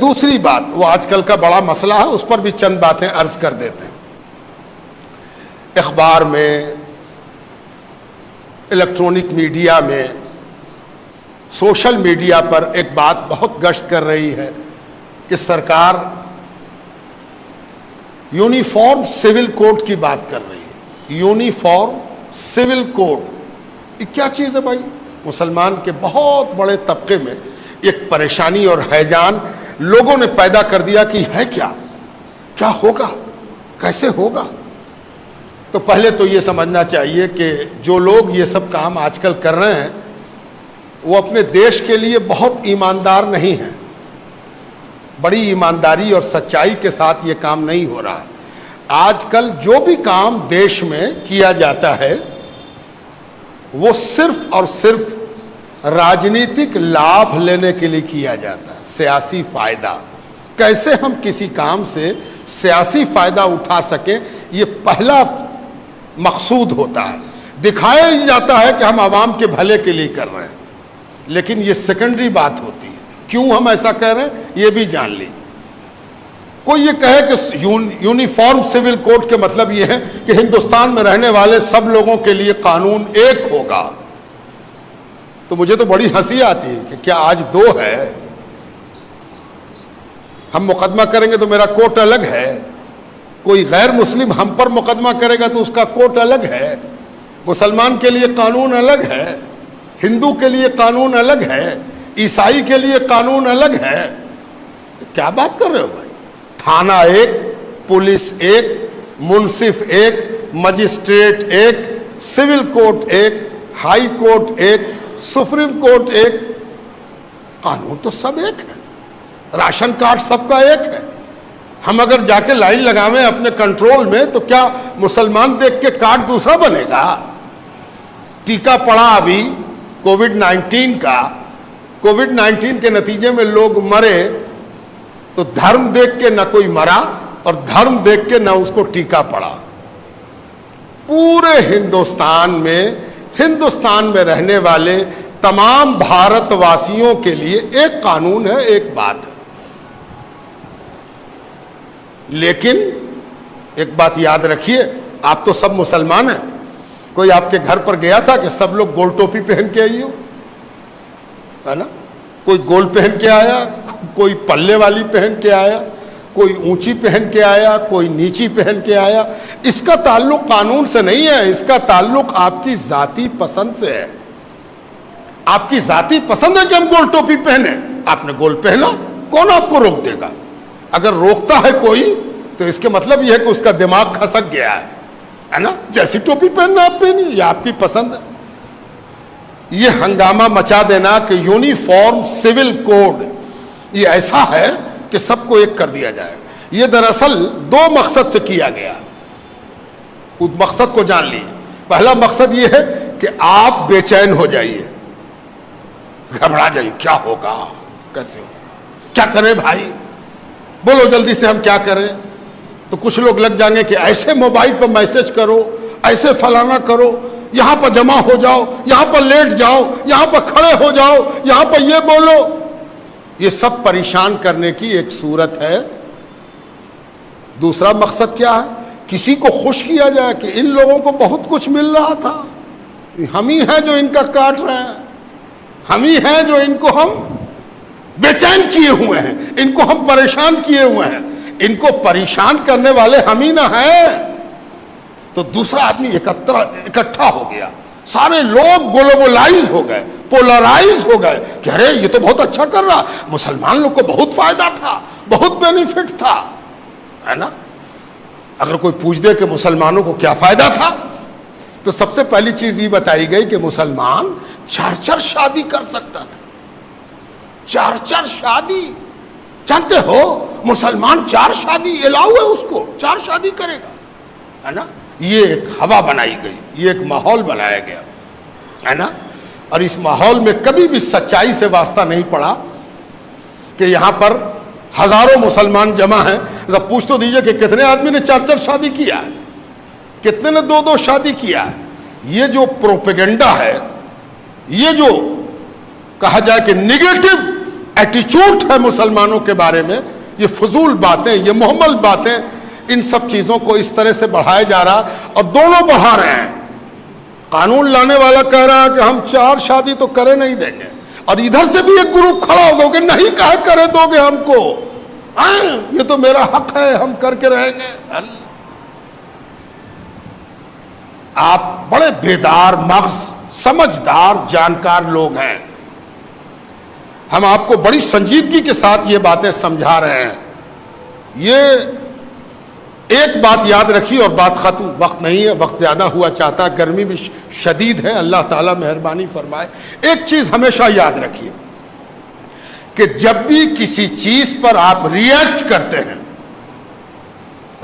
دوسری بات وہ آج کل کا بڑا مسئلہ ہے، اس پر بھی چند باتیں عرض کر دیتے ہیں۔ اخبار میں، الیکٹرانک میڈیا میں، سوشل میڈیا پر ایک بات بہت گشت کر رہی ہے کہ سرکار یونیفارم سول کوڈ کی بات کر رہی ہے۔ یونیفارم سول کوڈ یہ کیا چیز ہے بھائی؟ مسلمان کے بہت بڑے طبقے میں ایک پریشانی اور ہیجان لوگوں نے پیدا کر دیا کہ ہے کیا ہوگا، کیسے ہوگا؟ تو پہلے تو یہ سمجھنا چاہیے کہ جو لوگ یہ سب کام آج کل کر رہے ہیں وہ اپنے دیش کے لیے بہت ایماندار نہیں ہیں، بڑی ایمانداری اور سچائی کے ساتھ یہ کام نہیں ہو رہا ہے۔ آج کل جو بھی کام دیش میں کیا جاتا ہے وہ صرف اور صرف راجنیتک لابھ لینے کے لیے کیا جاتا ہے، سیاسی فائدہ۔ کیسے ہم کسی کام سے سیاسی فائدہ اٹھا سکیں، یہ پہلا مقصود ہوتا ہے۔ دکھایا ہی جاتا ہے کہ ہم عوام کے بھلے کے لیے کر رہے ہیں، لیکن یہ سیکنڈری بات ہوتی ہے۔ کیوں ہم ایسا کہہ رہے ہیں یہ بھی جان لیجیے۔ کوئی یہ کہے کہ یونیفارم سول کوڈ کے مطلب یہ ہے کہ ہندوستان میں رہنے والے سب لوگوں کے لیے قانون ایک ہوگا، تو مجھے تو بڑی ہنسی آتی ہے کہ کیا آج دو ہے؟ ہم مقدمہ کریں گے تو میرا کوٹ الگ ہے، کوئی غیر مسلم ہم پر مقدمہ کرے گا تو اس کا کوٹ الگ ہے، مسلمان کے لیے قانون الگ ہے، ہندو کے لیے قانون الگ ہے، عیسائی کے لیے قانون الگ ہے۔ کیا بات کر رہے ہو بھائی؟ تھانہ ایک، پولیس ایک، منصف ایک، مجسٹریٹ ایک، سول کورٹ ایک، ہائی کورٹ ایک، سپریم کورٹ ایک، قانون تو سب ایک ہے، راشن کارڈ سب کا ایک ہے۔ ہم اگر جا کے لائن لگاویں اپنے کنٹرول میں تو کیا مسلمان دیکھ کے کارڈ دوسرا بنے گا؟ ٹیکہ پڑا ابھی کووڈ-19 کا، کووڈ-19 کے نتیجے میں لوگ مرے تو دھرم دیکھ کے نہ کوئی مرا اور دھرم دیکھ کے نہ اس کو ٹیکہ پڑا۔ پورے ہندوستان میں رہنے والے تمام بھارت واسیوں کے لیے ایک قانون ہے، ایک بات ہے۔ لیکن ایک بات یاد رکھیے، آپ تو سب مسلمان ہیں، کوئی آپ کے گھر پر گیا تھا کہ سب لوگ گول ٹوپی پہن کے آئی ہو، ہے نا؟ کوئی گول پہن کے آیا، کوئی پلے والی پہن کے آیا، کوئی اونچی پہن کے آیا، کوئی نیچی پہن کے آیا۔ اس کا تعلق قانون سے نہیں ہے، اس کا تعلق آپ کی ذاتی پسند سے ہے۔ آپ کی ذاتی پسند ہے کہ ہم گول ٹوپی پہنے، آپ نے گول پہنا، کون آپ کو روک دے گا؟ اگر روکتا ہے کوئی تو اس کے مطلب یہ ہے کہ اس کا دماغ کھسک گیا ہے نا؟ جیسی ٹوپی پہننا آپ پہنی، یہ آپ کی پسند ہے۔ یہ ہنگامہ مچا دینا کہ یونیفارم سول کوڈ یہ ایسا ہے کہ سب کو ایک کر دیا جائے گا، یہ دراصل دو مقصد سے کیا گیا۔ اس مقصد کو جان لیجیے۔ پہلا مقصد یہ ہے کہ آپ بے چین ہو جائیے، گھبرا جائیے، کیا ہوگا، کیسے ہوگا، کیا کریں بھائی، بولو جلدی سے ہم کیا کریں۔ تو کچھ لوگ لگ جائیں گے کہ ایسے موبائل پر میسج کرو، ایسے فلانا کرو، یہاں پر جمع ہو جاؤ، یہاں پر لیٹ جاؤ، یہاں پر کھڑے ہو جاؤ، یہاں پر یہ بولو۔ یہ سب پریشان کرنے کی ایک صورت ہے۔ دوسرا مقصد کیا ہے؟ کسی کو خوش کیا جائے کہ ان لوگوں کو بہت کچھ مل رہا تھا، ہم ہی ہیں جو ان کا کاٹ رہے ہیں، ہم ہی ہیں جو ان کو ہم بے چین کیے ہوئے ہیں، ان کو ہم پریشان کیے ہوئے ہیں، ان کو پریشان کرنے والے ہم ہی نہ ہیں۔ تو دوسرا آدمی اکٹھا ہو گیا، سارے لوگ گلوبلائز ہو گئے، پولرائز ہو گئے کہ ارے یہ تو بہت اچھا کر رہا، مسلمان لوگ کو بہت فائدہ تھا، بہت بینیفٹ تھا، ہے نا؟ اگر کوئی پوچھ دے کہ مسلمانوں کو کیا فائدہ تھا تو سب سے پہلی چیز یہ بتائی گئی کہ مسلمان 4 شادی کر سکتا تھا۔ 4 شادی، جانتے ہو مسلمان 4 شادی الاؤ ہے، اس کو 4 شادی کرے گا، ہے نا؟ یہ ایک ہوا بنائی گئی، یہ ایک ماحول بنایا گیا، ہے نا؟ اور اس ماحول میں کبھی بھی سچائی سے واسطہ نہیں پڑا کہ یہاں پر ہزاروں مسلمان جمع ہیں، ذرا پوچھ تو دیجئے کہ کتنے آدمی نے 4 شادی کیا ہے، کتنے نے 2 شادی کیا ہے۔ یہ جو پروپیگنڈا ہے، یہ جو کہا جائے کہ نیگیٹو ایٹیچیوڈ ہے مسلمانوں کے بارے میں، یہ فضول باتیں، یہ محمل باتیں، ان سب چیزوں کو اس طرح سے بڑھایا جا رہا، اور دونوں بڑھا رہے ہیں۔ قانون لانے والا کہہ رہا ہے کہ ہم 4 شادی تو کرے نہیں دیں گے، اور ادھر سے بھی ایک گروپ کھڑا ہوگا کہ نہیں کہے کرے دو گے ہم کو، یہ تو میرا حق ہے، ہم کر کے رہیں گے۔ آپ بڑے بیدار مغز، سمجھدار، جانکار لوگ ہیں، ہم آپ کو بڑی سنجیدگی کے ساتھ یہ باتیں سمجھا رہے ہیں۔ یہ ایک بات یاد رکھیے اور بات ختم، وقت نہیں ہے، وقت زیادہ ہوا چاہتا ہے، گرمی بھی شدید ہے، اللہ تعالیٰ مہربانی فرمائے۔ ایک چیز ہمیشہ یاد رکھیے کہ جب بھی کسی چیز پر آپ ریئیکٹ کرتے ہیں،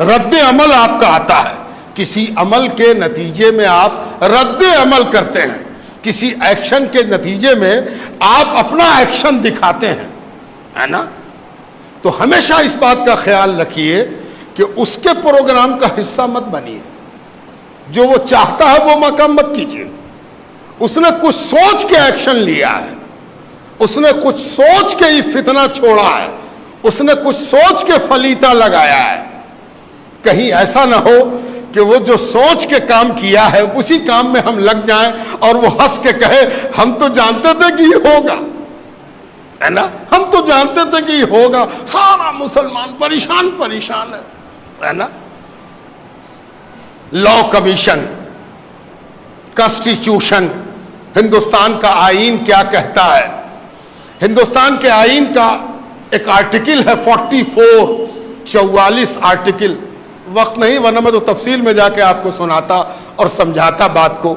رد عمل آپ کا آتا ہے، کسی عمل کے نتیجے میں آپ رد عمل کرتے ہیں، کسی ایکشن کے نتیجے میں آپ اپنا ایکشن دکھاتے ہیں، ہے نا؟ تو ہمیشہ اس بات کا خیال رکھیے کہ اس کے پروگرام کا حصہ مت بنیے، جو وہ چاہتا ہے وہ مقام مت کیجیے۔ اس نے کچھ سوچ کے ایکشن لیا ہے، اس نے کچھ سوچ کے ہی فتنہ چھوڑا ہے، اس نے کچھ سوچ کے فلیتا لگایا ہے۔ کہیں ایسا نہ ہو کہ وہ جو سوچ کے کام کیا ہے اسی کام میں ہم لگ جائیں اور وہ ہنس کے کہے ہم تو جانتے تھے کہ یہ ہوگا، ہے نا؟ ہم تو جانتے تھے کہ یہ ہوگا، سارا مسلمان پریشان ہے نا؟ لا کمیشن، کانسٹیٹیوشن، ہندوستان کا آئین کیا کہتا ہے؟ ہندوستان کے آئین کا ایک آرٹیکل ہے 44 آرٹیکل، وقت نہیں ورنہ میں تو تفصیل میں جا کے آپ کو سناتا اور سمجھاتا بات کو۔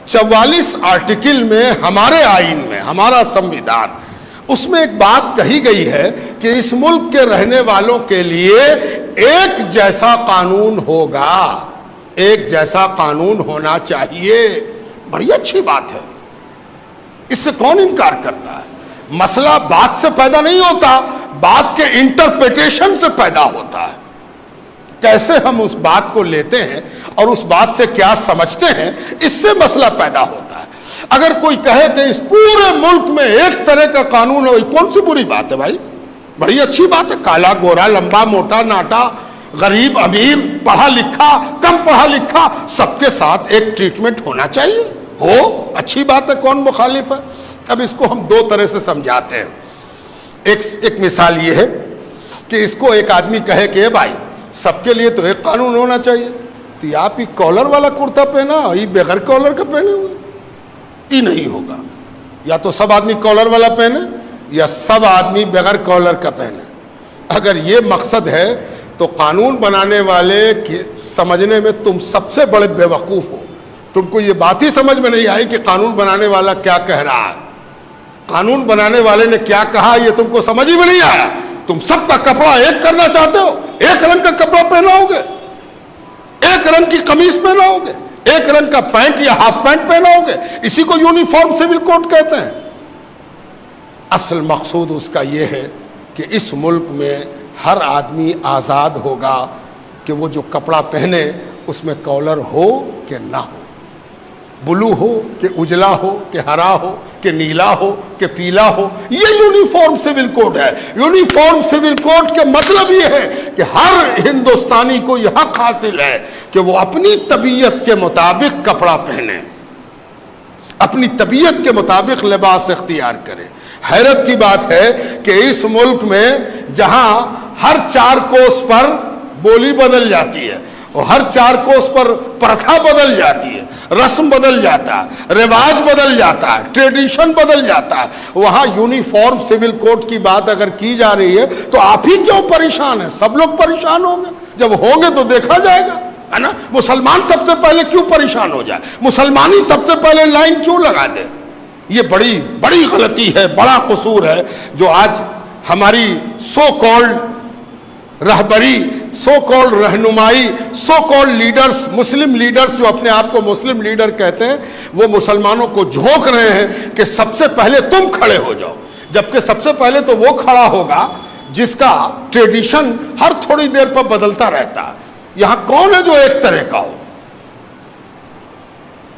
44 آرٹیکل میں ہمارے آئین میں، ہمارا سمویدھان، اس میں ایک بات کہی گئی ہے کہ اس ملک کے رہنے والوں کے لیے ایک جیسا قانون ہوگا، ایک جیسا قانون ہونا چاہیے۔ بڑی اچھی بات ہے، اس سے کون انکار کرتا ہے؟ مسئلہ بات سے پیدا نہیں ہوتا، بات کے انٹرپریٹیشن سے پیدا ہوتا ہے۔ کیسے ہم اس بات کو لیتے ہیں اور اس بات سے کیا سمجھتے ہیں، اس سے مسئلہ پیدا ہوتا ہے۔ اگر کوئی کہے کہ اس پورے ملک میں ایک طرح کا قانون ہو، کون سی بری بات ہے بھائی؟ بڑی اچھی بات ہے۔ کالا گورا، لمبا موٹا ناٹا، غریب امیر، پڑھا لکھا کم پڑھا لکھا، سب کے ساتھ ایک ٹریٹمنٹ ہونا چاہیے، ہو اچھی بات ہے، کون مخالف ہے؟ اب اس کو ہم 2 طرح سے سمجھاتے ہیں۔ ایک مثال یہ ہے کہ اس کو ایک آدمی کہے کہ بھائی سب کے لیے تو ایک قانون ہونا چاہیے، تو آپ یہ کالر والا کرتا پہنا، یہ بغیر کالر کا پہنے ہوئے، یہ نہیں ہوگا۔ یا تو سب آدمی کالر والا پہنے یا سب آدمی بغیر کالر کا پہنے۔ اگر یہ مقصد ہے تو قانون بنانے والے سمجھنے میں تم سب سے بڑے بے وقوف ہو۔ تم کو یہ بات ہی سمجھ میں نہیں آئی کہ قانون بنانے والا کیا کہہ رہا ہے، قانون بنانے والے نے کیا کہا یہ تم کو سمجھ ہی میں نہیں آیا۔ تم سب کا کپڑا ایک کرنا چاہتے ہو، ایک رنگ کا کپڑا پہناؤ گے، ایک رنگ کی قمیص پہناؤ گے، ایک رنگ کا پینٹ یا ہاف پینٹ پہناؤ گے، اسی کو یونیفارم سول کوڈ کہتے ہیں۔ اصل مقصود اس کا یہ ہے کہ اس ملک میں ہر آدمی آزاد ہوگا کہ وہ جو کپڑا پہنے اس میں کالر ہو کہ نہ ہو، بلو ہو کہ اجلا ہو کہ ہرا ہو کہ نیلا ہو کہ پیلا ہو۔ یہ یونیفارم سول کوڈ ہے۔ یونیفارم سول کوڈ کے مطلب یہ ہے کہ ہر ہندوستانی کو یہ حق حاصل ہے کہ وہ اپنی طبیعت کے مطابق کپڑا پہنے، اپنی طبیعت کے مطابق لباس اختیار کرے۔ حیرت کی بات ہے کہ اس ملک میں جہاں ہر 4 کوس پر بولی بدل جاتی ہے اور ہر 4 کوس پر پرتھا بدل جاتی ہے، رسم بدل جاتا ہے، رواج بدل جاتا ہے، ٹریڈیشن بدل جاتا ہے، وہاں یونیفارم سول کوڈ کی بات اگر کی جا رہی ہے تو آپ ہی کیوں پریشان ہیں؟ سب لوگ پریشان ہوں گے، جب ہوں گے تو دیکھا جائے گا، ہے نا؟ مسلمان سب سے پہلے کیوں پریشان ہو جائے؟ مسلمانی سب سے پہلے لائن کیوں لگا دے؟ یہ بڑی غلطی ہے، بڑا قصور ہے جو آج ہماری سو کالڈ رہبری، سو کالڈ رہنمائی، so called leaders, Muslim leaders جو اپنے آپ کو مسلم لیڈر کہتے ہیں، وہ مسلمانوں کو جھونک رہے ہیں کہ سب سے پہلے تم کھڑے ہو جاؤ، جبکہ سب سے پہلے تو وہ کھڑا ہوگا جس کا ٹریڈیشن ہر تھوڑی دیر پر بدلتا رہتا ہے۔ یہاں کون ہے جو ایک طرح کا ہو؟